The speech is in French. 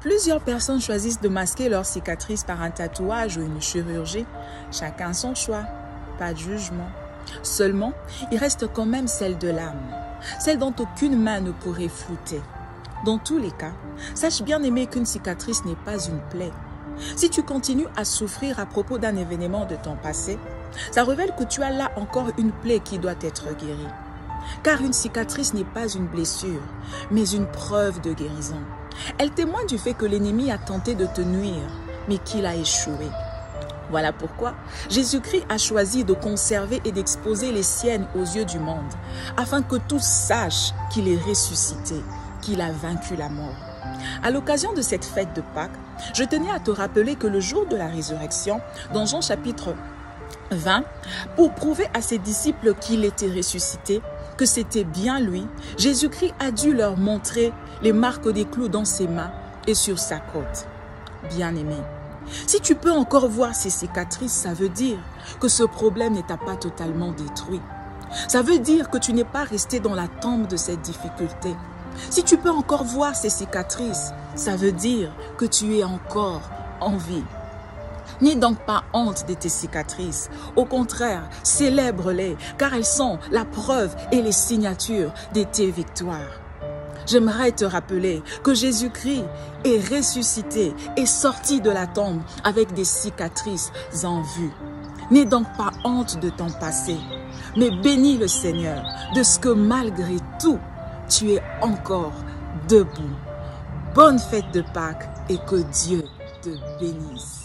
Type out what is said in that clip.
Plusieurs personnes choisissent de masquer leurs cicatrices par un tatouage ou une chirurgie. Chacun son choix, pas de jugement. Seulement, il reste quand même celle de l'âme, celle dont aucune main ne pourrait flouter. Dans tous les cas, sache bien aimer qu'une cicatrice n'est pas une plaie. Si tu continues à souffrir à propos d'un événement de ton passé, ça révèle que tu as là encore une plaie qui doit être guérie. Car une cicatrice n'est pas une blessure, mais une preuve de guérison. Elle témoigne du fait que l'ennemi a tenté de te nuire, mais qu'il a échoué. Voilà pourquoi Jésus-Christ a choisi de conserver et d'exposer les siennes aux yeux du monde, afin que tous sachent qu'il est ressuscité, qu'il a vaincu la mort. À l'occasion de cette fête de Pâques, je tenais à te rappeler que le jour de la résurrection, dans Jean chapitre 20, pour prouver à ses disciples qu'il était ressuscité, que c'était bien lui, Jésus-Christ a dû leur montrer les marques des clous dans ses mains et sur sa côte. Bien-aimé, si tu peux encore voir ces cicatrices, ça veut dire que ce problème ne t'a pas totalement détruit. Ça veut dire que tu n'es pas resté dans la tombe de cette difficulté. Si tu peux encore voir ces cicatrices, ça veut dire que tu es encore en vie. N'aie donc pas honte de tes cicatrices. Au contraire, célèbre-les, car elles sont la preuve et les signatures de tes victoires. J'aimerais te rappeler que Jésus-Christ est ressuscité et sorti de la tombe avec des cicatrices en vue. N'aie donc pas honte de ton passé, mais bénis le Seigneur de ce que malgré tout, tu es encore debout. Bonne fête de Pâques et que Dieu te bénisse.